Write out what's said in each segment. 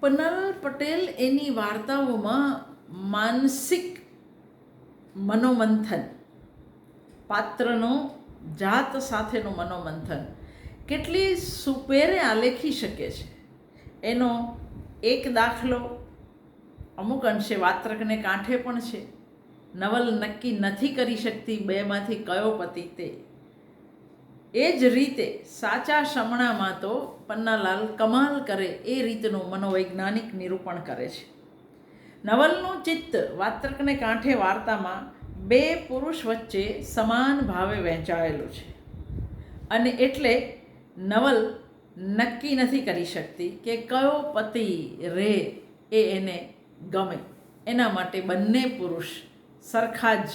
પન્નાલાલ પટેલ એની વાર્તાઓમાં માનસિક મનોમંથન, પાત્રનો જાત સાથેનું મનોમંથન કેટલી સુપેરે આલેખી શકે છે એનો એક દાખલો અમુક અંશે વાત્રકને કાંઠે પણ છે. નવલ નક્કી નથી કરી શકતી બેમાંથી કયો પતિ તે. એ જ રીતે સાચા સમણામાં તો પન્નાલાલ કમાલ કરે એ રીતનું મનોવૈજ્ઞાનિક નિરૂપણ કરે છે. નવલનું ચિત્ત વાત્રકને કાંઠે વાર્તામાં બે પુરુષ વચ્ચે સમાન ભાવે વહેંચાયેલું છે અને એટલે નવલ નક્કી નથી કરી શકતી કે કયો પતિ રે એ એને ગમે. એના માટે બંને પુરુષ સરખા જ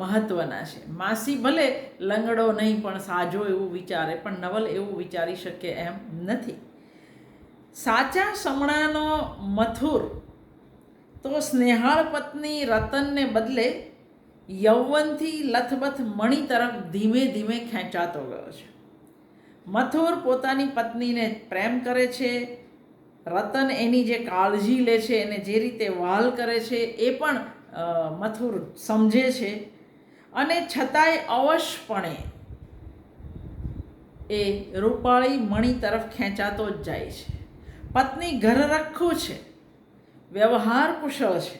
મહત્ત્વના છે. માસી ભલે લંગડો નહીં પણ સાજો એવું વિચારે, પણ નવલ એવું વિચારી શકે એમ નથી. સાચા સમણાનો મથુર તો સ્નેહાળ પત્ની રતનને બદલે યૌવનથી લથબથ મણિ તરફ ધીમે ધીમે ખેંચાતો ગયો છે. મથુર પોતાની પત્નીને પ્રેમ કરે છે. રતન એની જે કાળજી લે છે, એને જે રીતે વહાલ કરે છે એ પણ મથુર સમજે છે અને છતાંય અવશપણે એ રૂપાળી મણિ તરફ ખેંચાતો જ જાય છે. પત્ની ઘરરખું છે, વ્યવહાર કુશળ છે.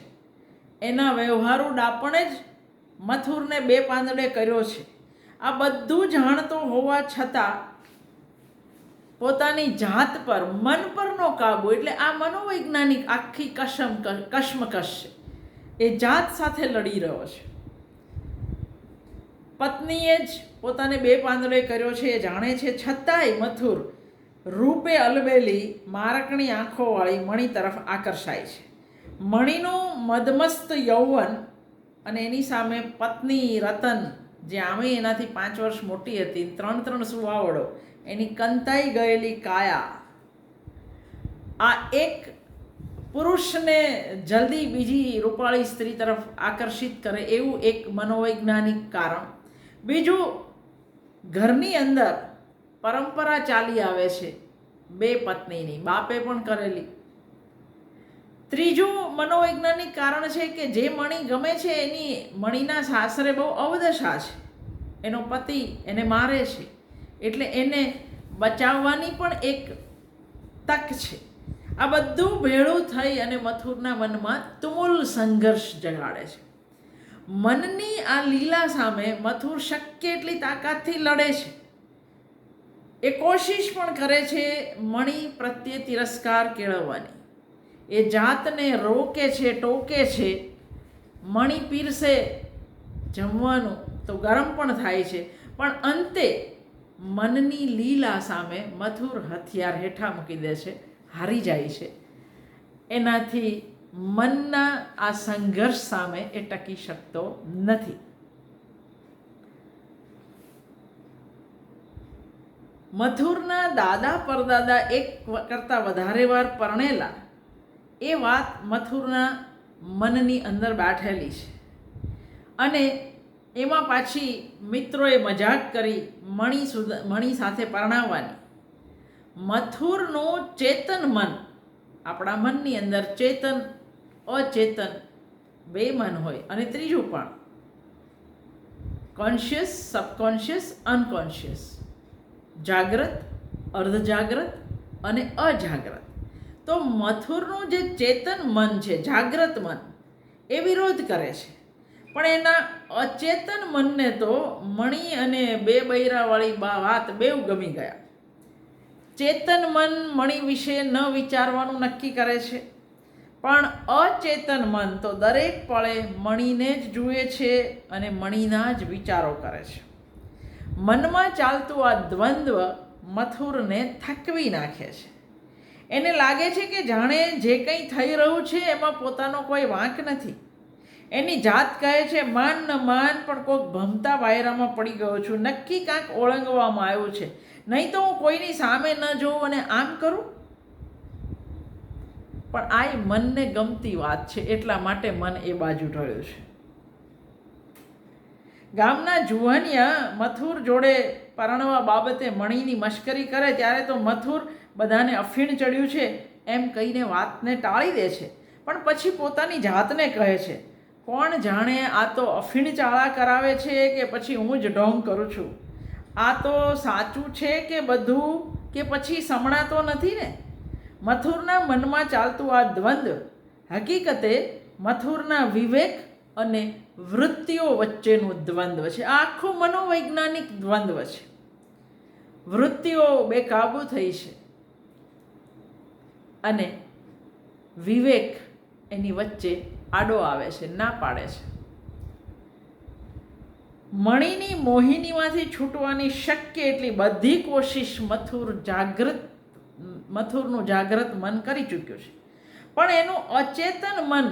એના વ્યવહારુ ડાપણે જ મથુરને બે પાંદડે કર્યો છે. આ બધું જાણતો હોવા છતાં પોતાની જાત પર, મન પરનો કાબુ, એટલે આ મનોવૈજ્ઞાનિક આખી કશમકશ છે. એ જાત સાથે લડી રહ્યો છે. પત્નીએ જ પોતાને બે પાંદડે કર્યો છે એ જાણે છે, છતાંય મથુર રૂપે અલબેલી મારકણી આંખોવાળી મણિ તરફ આકર્ષાય છે. મણિનું મદમસ્ત યૌવન અને એની સામે પત્ની રતન, જે આમે એનાથી 5 વર્ષ મોટી હતી, 3 સુવાવડો, એની કંતાઈ ગયેલી કાયા, આ એક પુરુષને જલ્દી બીજી રૂપાળી સ્ત્રી તરફ આકર્ષિત કરે એવું એક મનોવૈજ્ઞાનિક કારણ. બીજું, ઘરની અંદર પરંપરા ચાલી આવે છે બે પત્નીની, બાપે પણ કરેલી. ત્રીજું મનોવૈજ્ઞાનિક કારણ છે કે જે મણિ ગમે છે એની મણિના સાસરે બહુ અવદશા છે. એનો પતિ એને મારે છે, એટલે એને બચાવવાની પણ એક તક છે. આ બધું ભેળું થઈ અને મથુરના મનમાં તુમુલ સંઘર્ષ જગાડે છે. મનની આ લીલા સામે મથુર શક્ય એટલી તાકાતથી લડે છે. એ કોશિશ પણ કરે છે મણિ પ્રત્યે તિરસ્કાર કેળવવાની. એ જાતને રોકે છે, ટોકે છે. મણિ પીરસે જમવાનું તો ગરમ પણ થાય છે, પણ અંતે મનની લીલા સામે મથુર હથિયાર હેઠા મૂકી દે છે, હારી જાય છે. એનાથી મનના આ સંઘર્ષ સામે એ ટકી શકતો નથી. મથુરના દાદા પરદાદા એક કરતાં વધારે વાર પરણેલા, એ વાત મથુરના મનની અંદર બેઠેલી છે અને એમાં પાછી મિત્રોએ મજાક કરી મણિ સાથે પરણાવવાની. મથુરનું ચેતન મન, આપણા મનની અંદર ચેતન અચેતન બે મન હોય, અને ત્રીજું પણ કોન્શિયસ, સબકોન્શિયસ, અનકોન્શિયસ, જાગ્રત, અર્ધજાગ્રત અને અજાગ્રત. તો મથુરનું જે ચેતન મન છે, જાગ્રત મન, એ વિરોધ કરે છે, પણ એના અચેતન મનને તો મણિ અને બે બૈરાવાળી વાત બેવ ગમી ગયા. ચેતન મન મણિ વિશે ન વિચારવાનું નક્કી કરે છે, પણ અચેતન મન તો દરેક પળે મણિને જ જુએ છે અને મણિના જ વિચારો કરે છે. મનમાં ચાલતું આ દ્વંદ્વ મથુરને થકવી નાખે છે. એને લાગે છે કે જાણે જે કંઈ થઈ રહ્યું છે એમાં પોતાનો કોઈ વાંક નથી. એની જાત કહે છે, માન ન માન પણ કોઈક ભમતા વાયરામાં પડી ગયો છું, નક્કી કાંઈક ઓળંગવામાં આવ્યું છે, નહીં તો હું કોઈની સામે ન જોઉં અને આમ કરું. પણ આ મનને ગમતી વાત છે, એટલા માટે મન એ બાજુ ઢળ્યું છે. ગામના જુવાનિયા મથુર જોડે પરણવા બાબતે મણિની મશ્કરી કરે ત્યારે તો મથુર બધાને અફીણ ચડ્યું છે એમ કહીને વાતને ટાળી દે છે, પણ પછી પોતાની જાતને કહે છે, કોણ જાણે આ તો અફીણ ચાળા કરાવે છે કે પછી હું જ ઢોંગ કરું છું. આ તો સાચું છે કે બધું, કે પછી સમણાતો નથી ને. મથુરના મનમાં ચાલતું આ દ્વંદ્વ હકીકતે મથુરના વિવેક અને વૃત્તિઓ વચ્ચેનું દ્વંદ્વ છે. આ આખું મનોવૈજ્ઞાનિક દ્વંદ્વ છે. વૃત્તિઓ બેકાબૂ થઈ છે અને વિવેક એની વચ્ચે આડો આવે છે, ના પાડે છે. મણિની મોહિનીમાંથી છૂટવાની શક્ય એટલી બધી કોશિશ મથુરનું જાગૃત મન કરી ચૂક્યું છે, પણ એનું અચેતન મન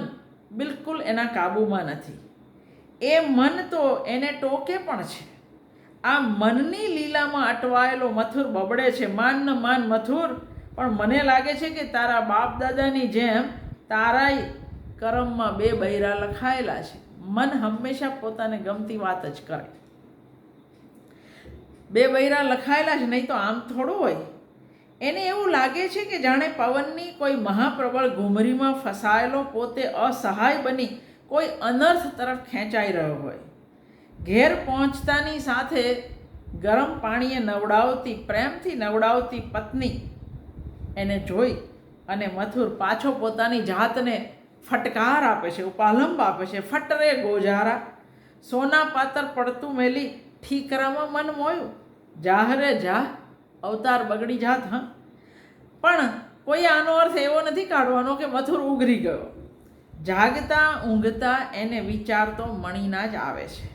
બિલકુલ એના કાબૂમાં નથી. એ મન તો એને ટોકે પણ છે. આ મનની લીલામાં અટવાયેલો મથુર બબડે છે, માન ન માન મથુર, પણ મને લાગે છે કે તારા બાપ દાદાની જેમ તારાય કરમમાં 2 બૈરા લખાયેલા છે. મન હંમેશા પોતાને ગમતી વાત જ કરે. 2 બૈરા લખાયેલા છે, નહીં તો આમ થોડું હોય. એને એવું લાગે છે કે જાણે પવનની કોઈ મહાપ્રબળ ઘૂમરીમાં ફસાયેલો પોતે અસહાય બની કોઈ અનર્થ તરફ ખેંચાઈ રહ્યો હોય. ઘેર પહોંચતાની સાથે ગરમ પાણીએ નવડાવતી, પ્રેમથી નવડાવતી પત્ની એને જોઈ અને મથુર પાછો પોતાની જાતને ફટકાર આપે છે, ઉપાલંબ આપે છે. ફટ રે ગોજારા, સોના પાતર પડતું મેલી ઠીકરામાં મન મોયું. જાહરે જાહ, અવતાર બગડી જાત. હા, પણ કોઈ આનો અર્થ એવો નથી કાઢવાનો કે મથુર ઉઘરી ગયો. જાગતા ઊંઘતા એને વિચાર તો મણીના જ આવે છે.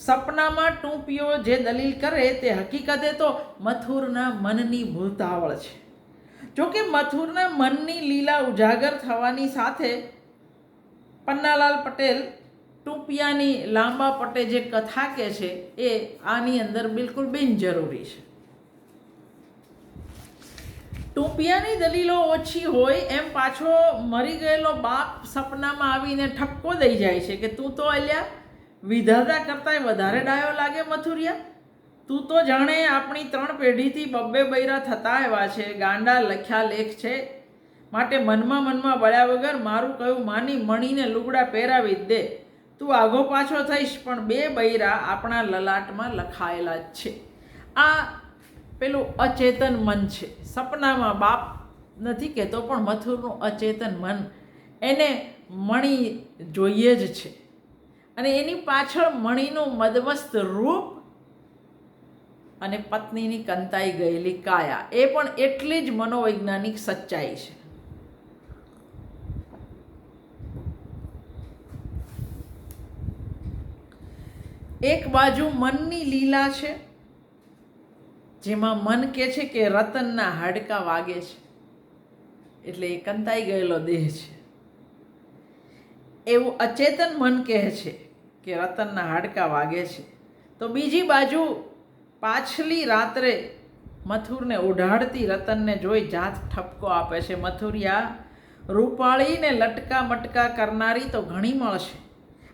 સપનામાં ટૂંપીઓ જે દલીલ કરે તે હકીકતે તો મથુરના મનની ભૂતાવળ છે. જોકે મથુરના મનની લીલા ઉજાગર થવાની સાથે પન્નાલાલ પટેલ ટૂંપિયાની લાંબા પટે જે કથા કહે છે એ આની અંદર બિલકુલ બિનજરૂરી છે. ટૂંપિયાની દલીલો ઓછી હોય એમ પાછો મરી ગયેલો બાપ સપનામાં આવીને ઠપકો દઈ જાય છે કે તું તો અલ્યા વિધાતા કરતાંય વધારે ડાયો લાગે મથુરિયા. તું તો જાણે આપણી 3 પેઢીથી 2 બૈરા થતા આવ્યા છે. ગાંડા લખ્યા લેખ છે, માટે મનમાં બળ્યા વગર મારું કહ્યું માની મણીને લુગડા પહેરાવી જ દે. તું આઘો પાછો થઈશ પણ 2 બૈરા આપણા લલાટમાં લખાયેલા જ છે. આ પેલું અચેતન મન છે. સપનામાં બાપ નથી કહેતો, પણ મથુરનું અચેતન મન એને મણી જોઈએ જ છે અને એની પાછળ મણીનું મદમસ્ત રૂપ અને પત્નીની કંતાઈ ગયેલી કાયા, એ પણ એટલી જ મનોવૈજ્ઞાનિક સચ્ચાઈ છે. એક બાજુ મનની લીલા છે, જેમાં મન કહે છે કે રતનના હાડકાં વાગે છે, એટલે એ કંતાઈ ગયેલો દેહ છે. એવું અચેતન મન કહે છે કે રતનના હાડકાં વાગે છે. તો બીજી બાજુ પાછલી રાત્રે મથુરને ઉઢાડતી રતનને જોઈ જાત ઠપકો આપે છે. મથુરિયા, રૂપાળીને લટકા મટકા કરનારી તો ઘણી મળશે,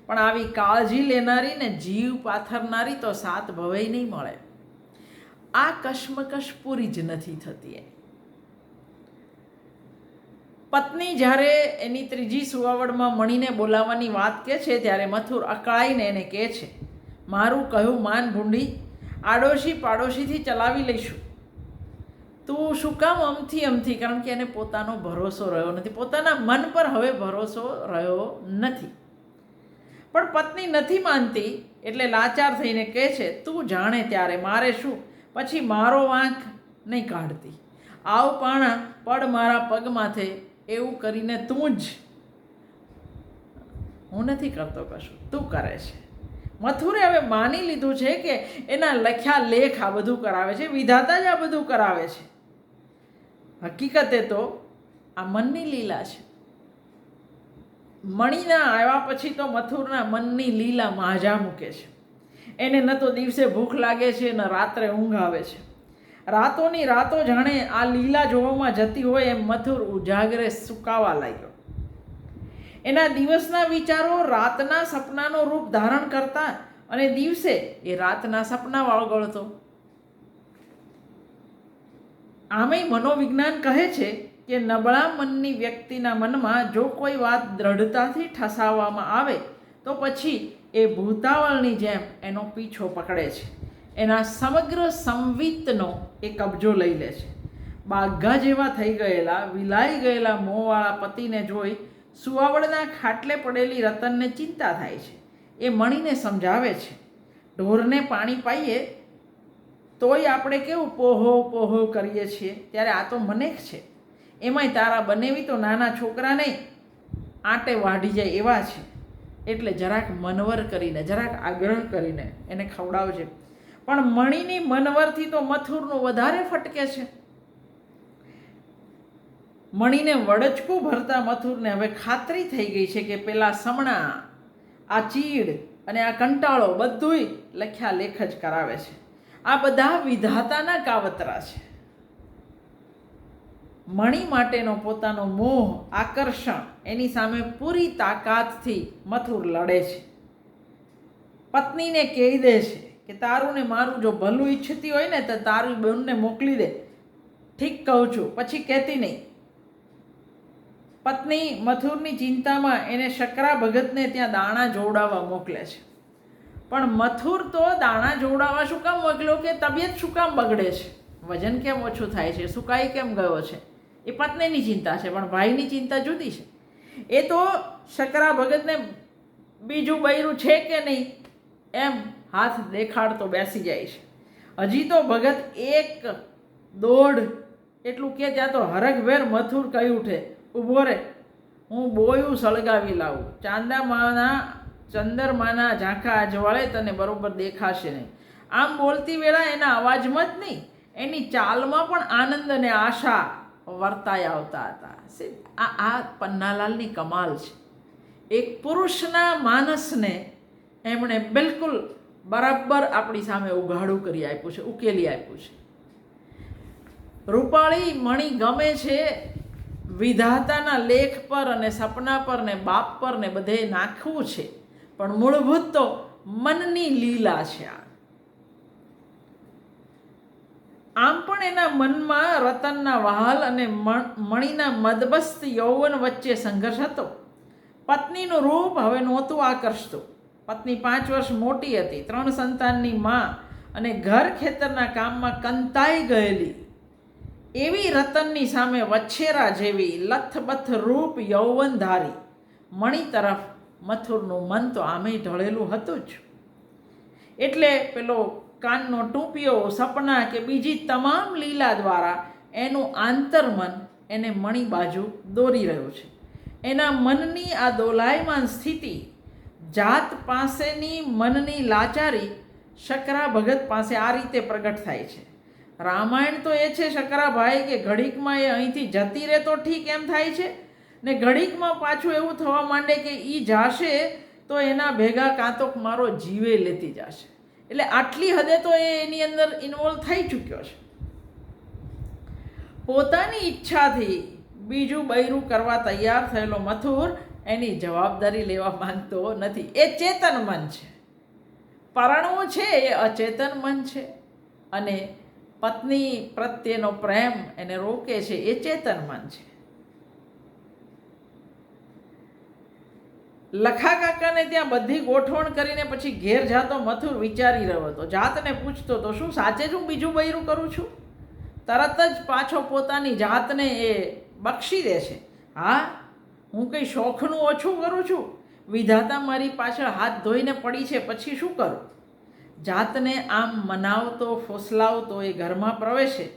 પણ આવી કાળજી લેનારી ને જીવ પાથરનારી તો 7 ભવેય નહીં મળે. આ કશ્મકશ પૂરી જ નથી થતી. પત્ની જ્યારે એની 3જી સુવાવડમાં મણીને બોલાવવાની વાત કહે છે ત્યારે મથુર અકળાઈને એને કહે છે, મારું કહ્યું માન ભૂંડી, આડોશી પાડોશીથી ચલાવી લઈશું. તું શું કામ અમથી, કારણ કે એને પોતાનો ભરોસો રહ્યો નથી, પોતાના મન પર હવે ભરોસો રહ્યો નથી. પણ પત્ની નથી માનતી એટલે લાચાર થઈને કહે છે, તું જાણે ત્યારે મારે શું, પછી મારો વાંક નહીં કાઢતી. આવ પાણા પડ મારા પગ માથે, એવું કરીને તું જ. હું નથી કરતો કશું, તું કરે છે. મથુરે હવે માની લીધું છે કે એના લખ્યા લેખ આ બધું કરાવે છે, વિધાતા જ આ બધું કરાવે છે. હકીકતે તો આ મનની લીલા છે. મણીના આવ્યા પછી તો મથુરના મનની લીલા માજા મૂકે છે. એને ન તો દિવસે ભૂખ લાગે છે, ન રાત્રે ઊંઘ આવે છે. રાતોની રાતો જાણે આ લીલા જોવામાં જતી હોય એમ મથુર ઉજાગરે સુકાવા લાગ્યો. એના દિવસના વિચારો રાતના સપનાનો રૂપ ધારણ કરતા અને દિવસે એ રાતના સપના વાળગળતો. આમેય મનોવિજ્ઞાન કહે છે કે નબળા મનની વ્યક્તિના મનમાં જો કોઈ વાત દ્રઢતાથી ઠસાવવામાં આવે તો પછી એ ભૂતાવળની જેમ એનો પીછો પકડે છે, એના સમગ્ર સંવિતનો એ કબજો લઈ લે છે. બાઘા જેવા થઈ ગયેલા વિલાઈ ગયેલા મોંવાળા પતિને જોઈ સુવાવડના ખાટલે પડેલી રતનને ચિંતા થાય છે. એ મણીને સમજાવે છે, ઢોરને પાણી પાઈએ તોય આપણે કેવું પોહો પોહો કરીએ છીએ, ત્યારે આ તો મનેક છે, એમાંય તારા બનેવી તો નાના છોકરા નહીં આંટે વાઢી જાય એવા છે, એટલે જરાક મનવર કરીને જરાક આગ્રહ કરીને એને ખવડાવજે. પણ મણીની મનવરથી તો મથુરનું વધારે ફટકે છે. મણીને વડચકું ભરતા મથુરને હવે ખાતરી થઈ ગઈ છે કે પેલા સમણા, આ ચીડ અને આ કંટાળો બધુંય લખ્યા લેખ જ કરાવે છે. આ બધા વિધાતાના કાવતરા છે. મણી માટેનો પોતાનો મોહ, આકર્ષણ એની સામે પૂરી તાકાતથી મથુર લડે છે. પત્નીને કહી દે છે કે તારું ને મારું જો ભલું ઈચ્છતી હોય ને તો તારી બેનને મોકલી દે. ઠીક કહું છું, પછી કહેતી નહીં. પત્ની મથુરની ચિંતામાં એને શકરા ભગતને ત્યાં દાણા જોવડાવવા મોકલે છે. પણ મથુર તો દાણા જોવડાવવા શું કામ મોકલ્યો કે તબિયત શું કામ બગડે છે, વજન કેમ ઓછું થાય છે, સુકાઈ કેમ ગયો છે, એ પત્નીની ચિંતા છે. પણ ભાઈની ચિંતા જુદી છે. એ તો શકરા ભગતને બીજું બૈરું છે કે નહીં એમ હાથ દેખાડતો બેસી જાય છે. હજી તો ભગત એક દોઢ એટલું કે ત્યાં તો હરખભેર મથુર કહી ઉઠે, ઊભો રે, હું બોયું સળગાવી લાવું, ચંદ્રમાના ઝાંખા અજવાળે તને બરોબર દેખાશે નહીં. આમ બોલતી વેળા એના અવાજમાં જ નહીં, એની ચાલમાં પણ આનંદ અને આશા વર્તાઈ આવતા હતા. આ પન્નાલાલની કમાલ છે. એક પુરુષના માનસને એમણે બિલકુલ બરાબર આપણી સામે ઉઘાડું કરી આપ્યું છે, ઉકેલી આપ્યું છે. રૂપાળી મણી ગમે છે વિધાતાના લેખ પર અને સપના પર ને બાપ પર ને બધે નાખવું છે, પણ મૂળભૂત તો મનની લીલા છે. આમ પણ એના મનમાં રતનના વહાલ અને મણીના મદબસ્ત યૌવન વચ્ચે સંઘર્ષ હતો. પત્નીનું રૂપ હવે નહોતું આકર્ષતું. પત્ની 5 વર્ષ મોટી હતી, 3 સંતાનની માં અને ઘર ખેતરના કામમાં કંતાઈ ગયેલી એવી રતનની સામે વછેરા જેવી લથબથ રૂપ યૌવનધારી મણી તરફ મથુરનું મન તો આમેય ઢળેલું હતું જ. એટલે પેલો કાનનો ટૂંપિયો, સપના કે બીજી તમામ લીલા દ્વારા એનું આંતરમન એને મણી બાજુ દોરી રહ્યું છે. એના મનની આ દોલાયમાન સ્થિતિ, જાત પાસેની મનની લાચારી શકરા ભગત પાસે આ રીતે પ્રગટ થાય છે. રામાયણ તો એ છે શકરાભાઈ કે ઘડીકમાં એ અહીંથી જતી રહે તો ઠીક એમ થાય છે, ને ઘડીકમાં પાછું એવું થવા માંડે કે એ જાશે તો એના ભેગા કાં તો મારો જીવે લેતી જશે. એટલે આટલી હદે તો એ એની અંદર ઇન્વોલ્વ થઈ ચૂક્યો છે. પોતાની ઈચ્છાથી બીજું બૈરું કરવા તૈયાર થયેલો મથુર એની જવાબદારી લેવા માંગતો નથી. એ ચેતન મન છે. પરણવું છે એ અચેતન મન છે, અને પત્ની પ્રત્યેનો પ્રેમ એને રોકે છે એ ચેતન મન છે. લખા કાકાને ત્યાં બધી ગોઠવણ કરીને પછી ઘેર જાતો મથુર વિચારી રહ્યો હતો. જાતને પૂછતો તો શું સાચે જ હું બીજું બૈરું કરું છું? તરત જ પાછો પોતાની જાતને એ બક્ષી દે છે. હા, હું કંઈ શોખનું ઓછું કરું છું? વિધાતા મારી પાછળ હાથ ધોઈને પડી છે, પછી શું કરું? જાતને આમ મનાવતો ફોસલાવતો એ ઘરમાં પ્રવેશે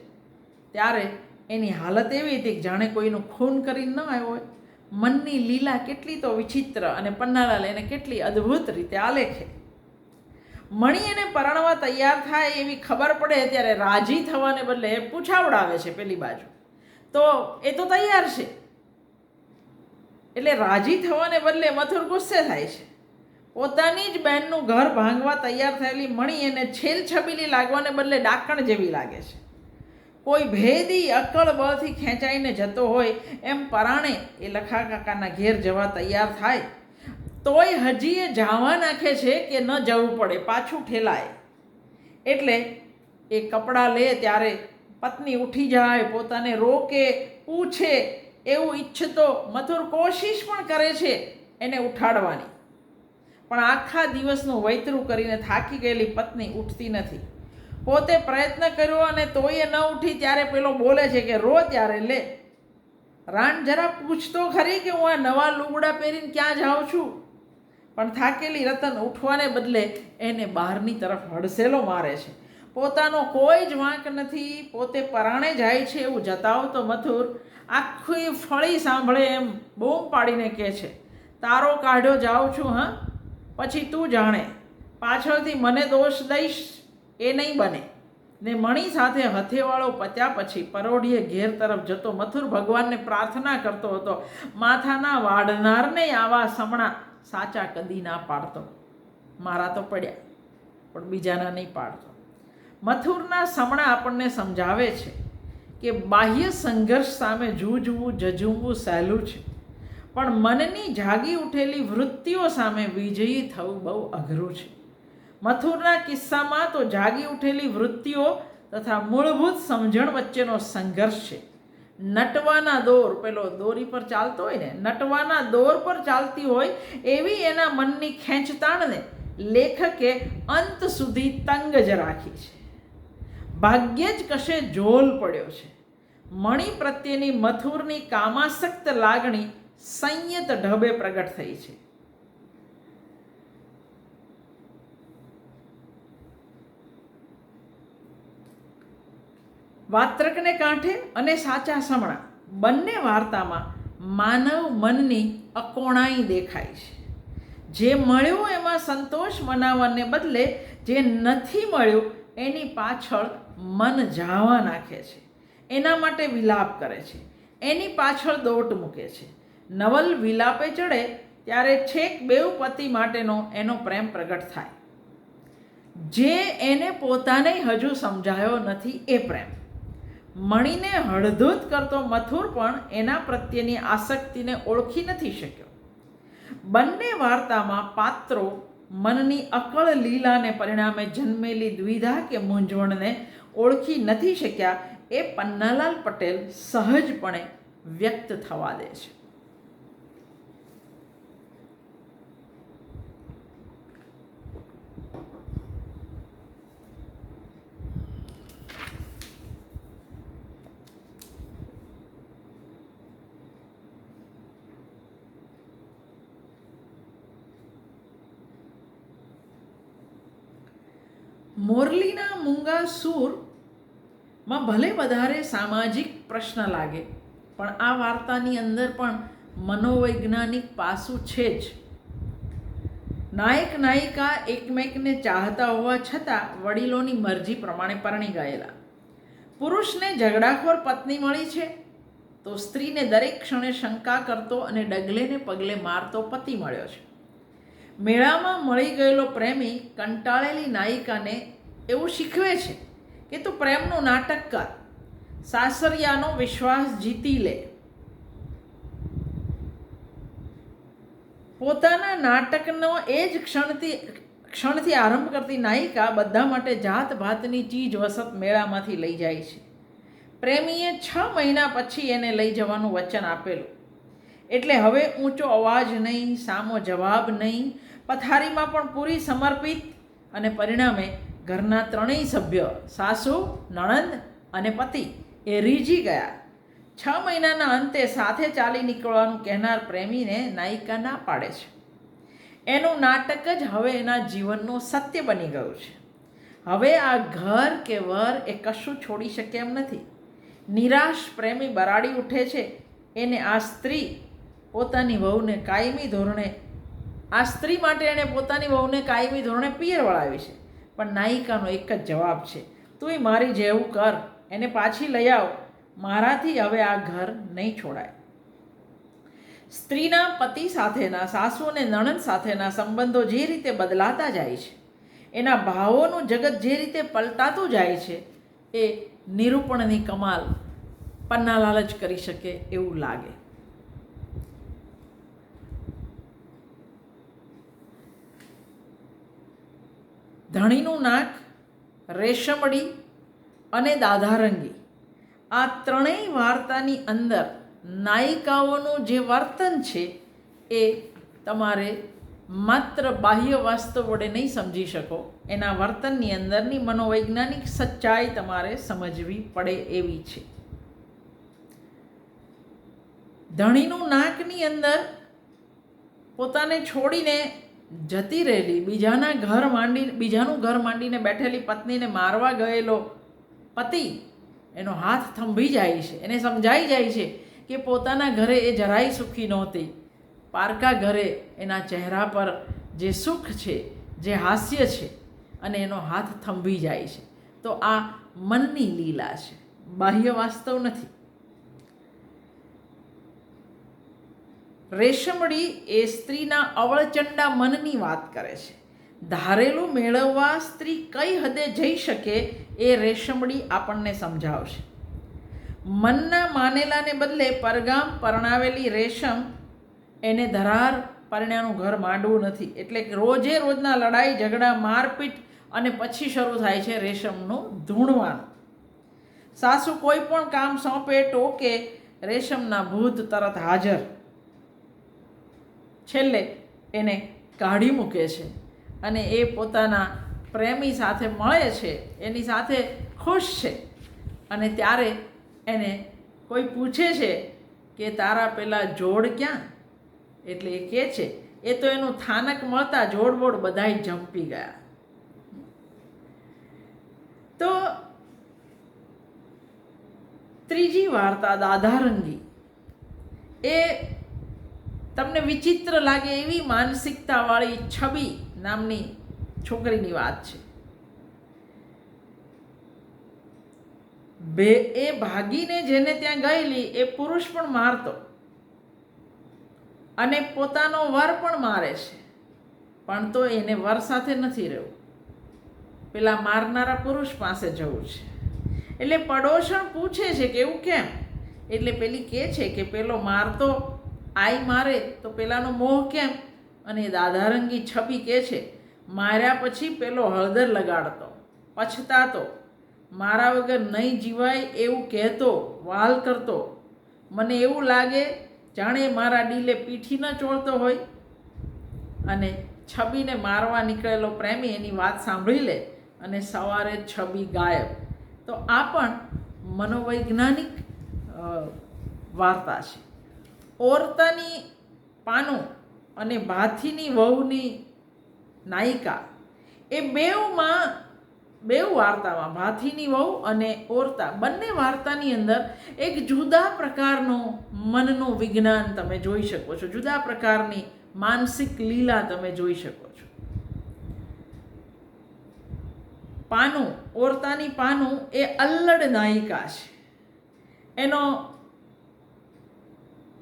ત્યારે એની હાલત એવી હતી કે જાણે કોઈનું ખૂન કરીને ન આવ્યો હોય. મનની લીલા કેટલી તો વિચિત્ર, અને પન્નાલાલ એને કેટલી અદ્ભુત રીતે આલેખે. મણી એને પરણવા તૈયાર થાય એવી ખબર પડે ત્યારે રાજી થવાને બદલે પૂછાવડાવે છે પેલી બાજુ. તો એ તો તૈયાર છે, એટલે રાજી થવાને બદલે મથુર ગુસ્સે થાય છે. પોતાની જ બહેનનું ઘર ભાંગવા તૈયાર થયેલી મણી એને છેલ છબીલી લાગવાને બદલે ડાકણ જેવી લાગે છે. કોઈ ભેદી અક્કળ બળથી ખેંચાઈને જતો હોય એમ પરાણે એ લખા કાકાના ઘેર જવા તૈયાર થાય, તોય હજી એ જાવા નાખે છે કે ન જવું પડે, પાછું ઠેલાય. એટલે એ કપડાં લે ત્યારે પત્ની ઉઠી જાય, પોતાને રોકે, પૂછે એવું ઈચ્છતો મથુર કોશિશ પણ કરે છે એને ઉઠાડવાની, પણ આખા દિવસનું વૈતરું કરીને થાકી ગયેલી પત્ની ઉઠતી નથી. પોતે પ્રયત્ન કર્યો અને તોય ન ઉઠી ત્યારે પેલો બોલે છે કે રો ત્યારે લે, રાણ જરા પૂછતો ખરી કે હું આ નવા લુગડા પહેરીને ક્યાં જાઉં છું. પણ થાકેલી રતન ઉઠવાને બદલે એને બહારની તરફ હડસેલો મારે છે. પોતાનો કોઈ જ વાંક નથી, પોતે પરાણે જાય છે એવું જતાવતો મથુર આખી ફળી સાંભળે એમ બૂમ પાડીને કહે છે, તારો કાઢ્યો જાઉં છું, હા, પછી તું જાણે, પાછળથી મને દોષ દઈશ એ નહીં બને. ને મણી સાથે હથેવાળો પત્યા પછી પરોઢીએ ઘેર તરફ જતો મથુર ભગવાનને પ્રાર્થના કરતો હતો, માથાના વાળનારને આવા સમણા સાચા કદી ના પાડતો. મારા તો પડ્યા પણ બીજાના નહીં પાડતો. મથુરના સમણા આપણને સમજાવે છે કે બાહ્ય સંઘર્ષ સામે જૂઝવું ઝઝૂમવું સહેલું છે, પણ મનની જાગી ઉઠેલી વૃત્તિઓ સામે વિજયી થવું બહુ અઘરું છે. મથુરના કિસ્સામાં તો જાગી ઉઠેલી વૃત્તિઓ તથા મૂળભૂત સમજણ વચ્ચેનો સંઘર્ષ છે. નટવાના દોર, પેલો દોરી પર ચાલતો હોય ને, નટવાના દોર પર ચાલતી હોય એવી એના મનની ખેંચતાણને લેખકે અંત સુધી તંગ જ રાખી છે. ભાગ્યે જ કશે ઝોલ પડ્યો છે. મણી પ્રત્યેની મથુરની કામાસક્ત લાગણી સંયત ઢબે પ્રગટ થઈ છે. વાત્રકને કાંઠે અને સાચા સમણા બંને વાર્તામાં માનવ મનની અકોણાઈ દેખાય છે. જે મળ્યું એમાં સંતોષ મનાવવાને બદલે જે નથી મળ્યું એની પાછળ મન જાવા નાખે છે, એના માટે વિલાપ કરે છે, એની પાછળ દોટ મૂકે છે. નવલ વિલાપે ચડે ત્યારે છેક બેઉ પતિ માટેનો એનો પ્રેમ પ્રગટ થાય, જે એને પોતાને હજુ સમજાયો નથી એ પ્રેમ. મણીને હળધૂત કરતો મથુર પણ એના પ્રત્યેની આસક્તિને ઓળખી નથી શક્યો. બંને વાર્તામાં પાત્રો મનની અકળ લીલાને પરિણામે જન્મેલી દ્વિધા કે મૂંઝવણને ઓળખી નથી શક્યા એ પન્નાલાલ પટેલ સહજપણે વ્યક્ત થવા દે છે. મોરલીના મૂંગા સૂરમાં ભલે વધારે સામાજિક પ્રશ્ન લાગે, પણ આ વાર્તાની અંદર પણ મનોવૈજ્ઞાનિક પાસું છે જ. નાયક નાયિકા એકમેકને ચાહતા હોવા છતાં વડીલોની મરજી પ્રમાણે પરણી ગયેલા. પુરુષને ઝઘડાખોર પત્ની મળી છે તો સ્ત્રીને દરેક ક્ષણે શંકા કરતો અને ડગલે ને પગલે મારતો પતિ મળ્યો છે. મેળામાં મળી ગયેલો પ્રેમી કંટાળેલી નાયિકાને એવું શીખવે છે કે તું પ્રેમનું નાટક કર, સાસરિયાનો વિશ્વાસ જીતી લે. પોતાના નાટકનો એ જ ક્ષણથી આરંભ કરતી નાયિકા બધા માટે જાત ભાતની ચીજ વસત મેળામાંથી લઈ જાય છે. પ્રેમીએ 6 મહિના પછી એને લઈ જવાનું વચન આપેલું, એટલે હવે ઊંચો અવાજ નહીં, સામો જવાબ નહીં, પથારીમાં પણ પૂરી સમર્પિત, અને પરિણામે ઘરના 3 સભ્ય સાસુ, નણંદ અને પતિ એ રીઝી ગયા. 6 મહિનાના અંતે સાથે ચાલી નીકળવાનું કહેનાર પ્રેમીને નાયિકા ના પાડે છે. એનું નાટક જ હવે એના જીવનનું સત્ય બની ગયું છે. હવે આ ઘર કે વર એ કશું છોડી શકે એમ નથી. નિરાશ પ્રેમી બરાડી ઉઠે છે. એને આ સ્ત્રી માટે એણે પોતાની વહુને કાયમી ધોરણે પિયર વળાવી છે. પણ નાયિકાનો એક જ જવાબ છે, તુંય મારી જેવું કર, એને પાછી લઈ આવ, મારાથી હવે આ ઘર નહીં છોડાય. સ્ત્રીના પતિ સાથેના, સાસુ અને નણંદ સાથેના સંબંધો જે રીતે બદલાતા જાય છે, એના ભાવોનું જગત જે રીતે પલટાતું જાય છે, એ નિરૂપણની કમાલ પન્નાલાલ જ કરી શકે એવું લાગે. ધણીનું નાક રેશમડી અને દાધારંગી આ ત્રણેય વાર્તાની અંદર નાયિકાઓનું જે વર્તન છે એ તમારે માત્ર બાહ્ય વાસ્તવ વડે નહીં સમજી શકો, એના વર્તનની અંદરની મનોવૈજ્ઞાનિક સચ્ચાઈ તમારે સમજવી પડે એવી છે. ધણીનું નાકની અંદર પોતાને છોડીને જતી રહેલી બીજાનું ઘર માંડીને બેઠેલી પત્નીને મારવા ગયેલો પતિ એનો હાથ થંભી જાય છે. એને સમજાઈ જાય છે કે પોતાના ઘરે એ જરાય સુખી નહોતી, પારકા ઘરે એના ચહેરા પર જે સુખ છે, જે હાસ્ય છે, અને એનો હાથ થંભી જાય છે. તો આ મનની લીલા છે, બાહ્ય વાસ્તવ નથી. રેશમડી એ સ્ત્રીના અવળચંડા મનની વાત કરે છે. ધારેલું મેળવવા સ્ત્રી કઈ હદે જઈ શકે એ રેશમડી આપણને સમજાવશે. મનના માનેલાને બદલે પરગામ પરણાવેલી રેશમ એને ધરાર પરણ્યાનું ઘર માંડવું નથી. એટલે કે રોજે રોજના લડાઈ ઝઘડા મારપીટ અને પછી શરૂ થાય છે રેશમનું ધૂણવાનું. સાસુ કોઈ પણ કામ સોંપે ટોકે, રેશમના ભૂત તરત હાજર. છેલ્લે એને કાઢી મૂકે છે અને એ પોતાના પ્રેમી સાથે મળે છે, એની સાથે ખુશ છે. અને ત્યારે એને કોઈ પૂછે છે કે તારા પેલા જોડ ક્યાં? એટલે એ કહે છે એ તો એનું થાનક મળતા જોડ બોડ બધાય જંપી ગયા. તો ત્રીજી વાર્તા દાધારંગી એ તમને વિચિત્ર લાગે એવી માનસિકતાવાળી છબી નામની છોકરીની વાત છે. એ ભાગીને જેને ત્યાં ગયેલી એ પુરુષ પણ મારતો અને પોતાનો વર પણ મારે છે, પણ તો એને વર સાથે નથી રહેવું, પેલા મારનારા પુરુષ પાસે જવું છે. એટલે પડોશણ પૂછે છે કે એવું કેમ? એટલે પેલી કહે છે કે પેલો મારતો આઈ મારે તો પેલાનો મોહ કેમ? અને દાધારંગી છબી કહે છે માર્યા પછી પેલો હળદર લગાડતો, પછતાતો, મારા વગર નહીં જીવાય એવું કહેતો, વાલ કરતો. મને એવું લાગે જાણે મારા ડીલે પીઠી ન ચોળતો હોય. અને છબીને મારવા નીકળેલો પ્રેમી એની વાત સાંભળી લે અને સવારે છબી ગાયબ. તો આ પણ મનોવૈજ્ઞાનિક વાર્તા છે. ઓરતાની પાનું અને ભાથીની વહુની નાયિકા એ બેઉ વાર્તામાં ભાથીની વહુ અને ઓરતા બંને વાર્તાની અંદર એક જુદા પ્રકારનું મનનું વિજ્ઞાન તમે જોઈ શકો છો, જુદા પ્રકારની માનસિક લીલા તમે જોઈ શકો છો. પાનું, ઓરતાની પાનું એ અલ્લડ નાયિકા છે.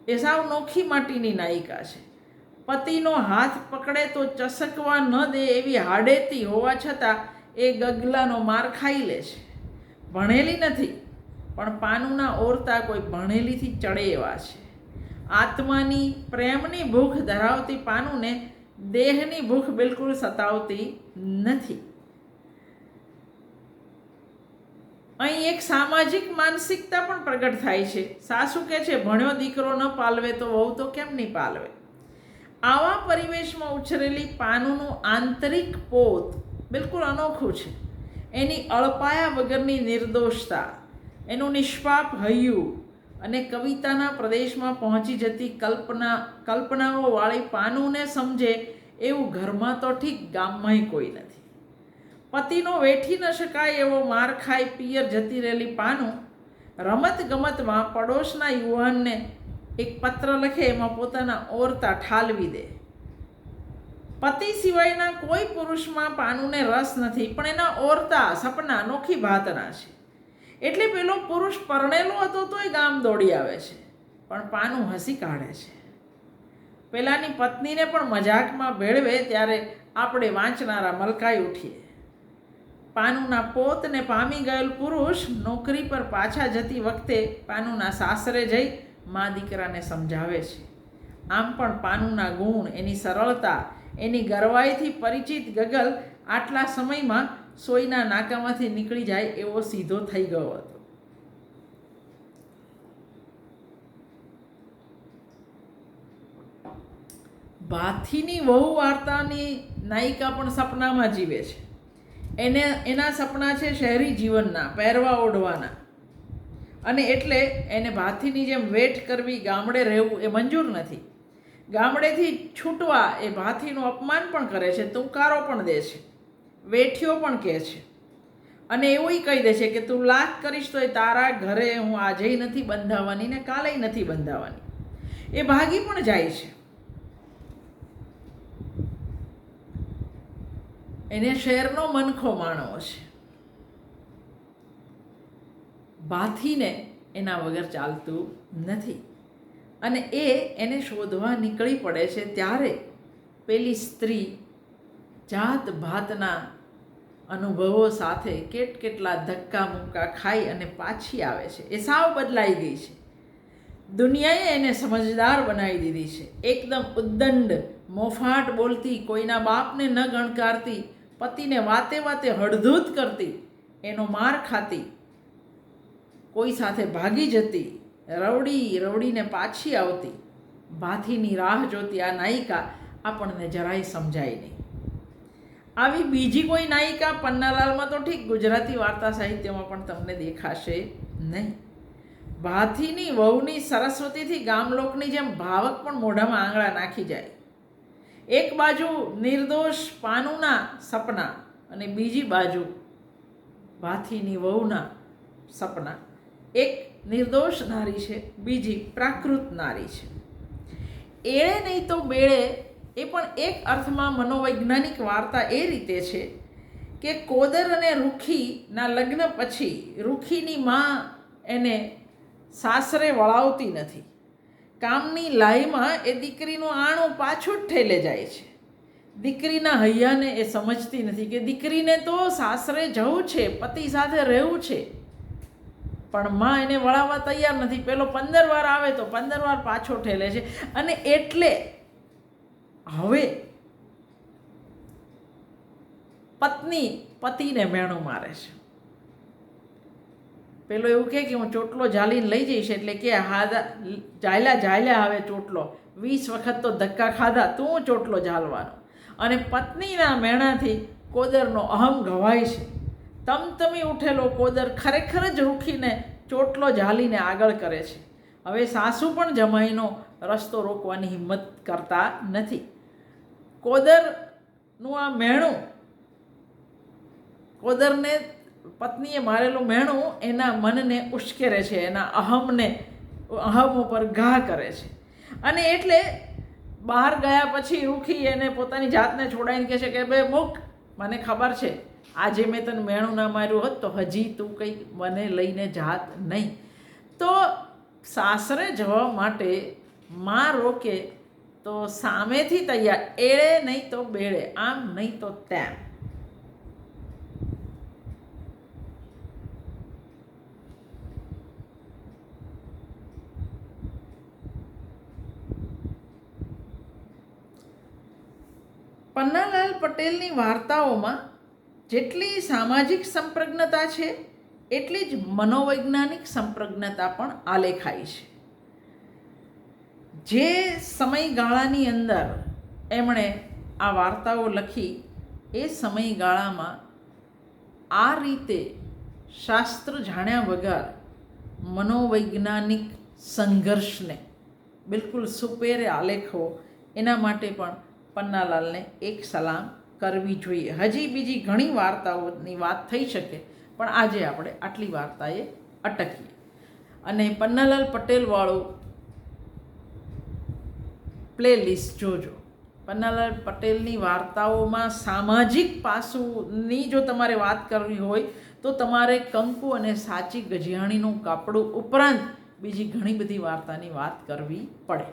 એ સાવ નોખી માટીની નાયિકા છે. પતિનો હાથ પકડે તો ચસકવા ન દે એવી હાડેતી હોવા છતાં એ ગગલાનો માર ખાઈ લે છે. ભણેલી નથી, પણ પાનુના ઓરતા કોઈ ભણેલીથી ચડે એવા છે. આત્માની પ્રેમની ભૂખ ધરાવતી પાનુને દેહની ભૂખ બિલકુલ સતાવતી નથી. અહીં એક સામાજિક માનસિકતા પણ પ્રગટ થાય છે. સાસુ કહે છે ભણ્યો દીકરો ન પાલવે તો વહુ તો કેમ નહીં પાલવે. આવા પરિવેશમાં ઉછરેલી પાનુનું આંતરિક પોત બિલકુલ અનોખું છે. એની અળપાયા વગરની નિર્દોષતા, એનું નિષ્પાપ હૈયું અને કવિતાના પ્રદેશમાં પહોંચી જતી કલ્પનાઓવાળી પાનુને સમજે એવું ઘરમાં તો ઠીક ગામમાંય કોઈ નથી. પતિનો વેઠી ન શકાય એવો માર ખાઈ પિયર જતી રહેલી પાનું રમત ગમતમાં પડોશના યુવાનને એક પત્ર લખે, એમાં પોતાના ઓરતા ઠાલવી દે. પતિ સિવાયના કોઈ પુરુષમાં પાનુને રસ નથી, પણ એના ઓરતા સપના નોખી ભાતના છે. એટલે પેલો પુરુષ પરણેલો હતો તોય ગામ દોડી આવે છે, પણ પાનું હસી કાઢે છે. પેલાની પત્નીને પણ મજાકમાં ભેળવે ત્યારે આપણે વાંચનારા મલકાઈ ઉઠીએ. પાનુના પોતને પામી ગયેલ પુરુષ નોકરી પર પાછા જતી વખતે પાનુના સાસરે જઈ મા દીકરાને સમજાવે છે. આમ પણ પાનુના ગુણ, એની સરળતા, એની ગરવાઈથી પરિચિત ગગલ આટલા સમયમાં સોયના નાકામાંથી નીકળી જાય એવો સીધો થઈ ગયો હતો. ભાથીની વહુ વાર્તાની નાયિકા પણ સપનામાં જીવે છે. એના સપના છે શહેરી જીવનના, પહેરવા ઓઢવાના, અને એટલે એને ભાથીની જેમ વેઠ કરવી, ગામડે રહેવું એ મંજૂર નથી. ગામડેથી છૂટવા એ ભાથીનું અપમાન પણ કરે છે, તુકારો પણ દે છે, વેઠિયો પણ કહે છે, અને એવું કહી દે છે કે તું લાખ કરીશ તોય તારા ઘરે હું આજેય નથી બંધાવાની ને કાલેય નથી બંધાવાની. એ ભાગી પણ જાય છે. એને શહેરનો મનખો માણવો છે. ભાથીને એના વગર ચાલતું નથી, અને એને શોધવા નીકળી પડે છે. ત્યારે પેલી સ્ત્રી જાત ભાતના અનુભવો સાથે કેટલા ધક્કા મુક્કા ખાઈ અને પાછી આવે છે. એ સાવ બદલાઈ ગઈ છે. દુનિયાએ એને સમજદાર બનાવી દીધી છે. એકદમ ઉદ્દંડ, મોફાટ બોલતી, કોઈના બાપને ન ગણકારતી, પતિને વાતે વાતે હળધૂત કરતી, એનો માર ખાતી, કોઈ સાથે ભાગી જતી, રવડીને પાછી આવતી ભાથીની રાહ જોતી આ નાયિકા આપણને જરાય સમજાય નહીં. આવી બીજી કોઈ નાયિકા પન્નાલાલમાં તો ઠીક, ગુજરાતી વાર્તા સાહિત્યમાં પણ તમને દેખાશે નહીં. ભાથીની વહુની સરસ્વતીથી ગામલોકની જેમ ભાવક પણ મોઢામાં આંગળા નાખી જાય. એક બાજુ નિર્દોષ પાનુના સપના અને બીજી બાજુ ભાથીની વહુના સપના. એક નિર્દોષ નારી છે, બીજી પ્રાકૃત નારી છે. એળે નહીં તો બેળે એ પણ એક અર્થમાં મનોવૈજ્ઞાનિક વાર્તા એ રીતે છે કે કોદર અને રૂખીના લગ્ન પછી રૂખીની માં એને સાસરે વળાવતી નથી. કામની લાઈમાં એ દીકરીનું આણું પાછું જ ઠેલે જાય છે. દીકરીના હૈયાને એ સમજતી નથી કે દીકરીને તો સાસરે જવું છે, પતિ સાથે રહેવું છે, પણ માં એને વળાવવા તૈયાર નથી. પેલો 15 વાર આવે તો 15 વાર પાછો ઠેલે છે. અને એટલે હવે પત્ની પતિને મેણું મારે છે. પેલો એવું કહે કે હું ચોટલો ઝાલીને લઈ જઈશ, એટલે કે ઝાલ્યા હવે ચોટલો, 20 વખત તો ધક્કા ખાધા, તું ચોટલો ઝાલવાનો. અને પત્નીના મેણાથી કોદરનો અહમ ઘવાય છે. તમતમી ઉઠેલો કોદર ખરેખર જ રૂખીને ચોટલો ઝાલીને આગળ કરે છે. હવે સાસુ પણ જમાઈનો રસ્તો રોકવાની હિંમત કરતા નથી. કોદરનું આ મેણું, કોદરને પત્નીએ મારેલું મેણું એના મનને ઉશ્કેરે છે, એના અહમ ઉપર ઘા કરે છે. અને એટલે બહાર ગયા પછી રૂખી એને પોતાની જાતને છોડાઈને કહે છે કે બે મૂક, મને ખબર છે આજે મેં તને મેણું ના માર્યું હોત તો હજી તું કંઈક મને લઈને જાત નહીં. તો સાસરે જવા માટે માં રોકે તો સામેથી તૈયાર, એળે નહીં તો બેળે, આમ નહીં તો તેમ. પન્નાલાલ પટેલની વાર્તાઓમાં જેટલી સામાજિક સંપ્રજ્ઞતા છે એટલી જ મનોવૈજ્ઞાનિક સંપ્રજ્ઞતા પણ આલેખાઈ છે. જે સમયગાળાની અંદર એમણે આ વાર્તાઓ લખી એ સમયગાળામાં આ રીતે શાસ્ત્ર જાણ્યા વગર મનોવૈજ્ઞાનિક સંઘર્ષને બિલકુલ સુપેરે આલેખવો, એના માટે પણ પન્નાલાલને એક સલામ કરવી જોઈએ. હજી બીજી ઘણી વાર્તાઓની વાત થઈ શકે, પણ આજે આપણે આટલી વાર્તાએ અટકીએ. અને પન્નાલાલ પટેલવાળું પ્લેલિસ્ટ જોજો. પન્નાલાલ પટેલની વાર્તાઓમાં સામાજિક પાસુની જો તમારે વાત કરવી હોય તો તમારે કંકુ અને સાચી ગજિયાણીનું કાપડું ઉપરાંત બીજી ઘણી બધી વાર્તાની વાત કરવી પડે.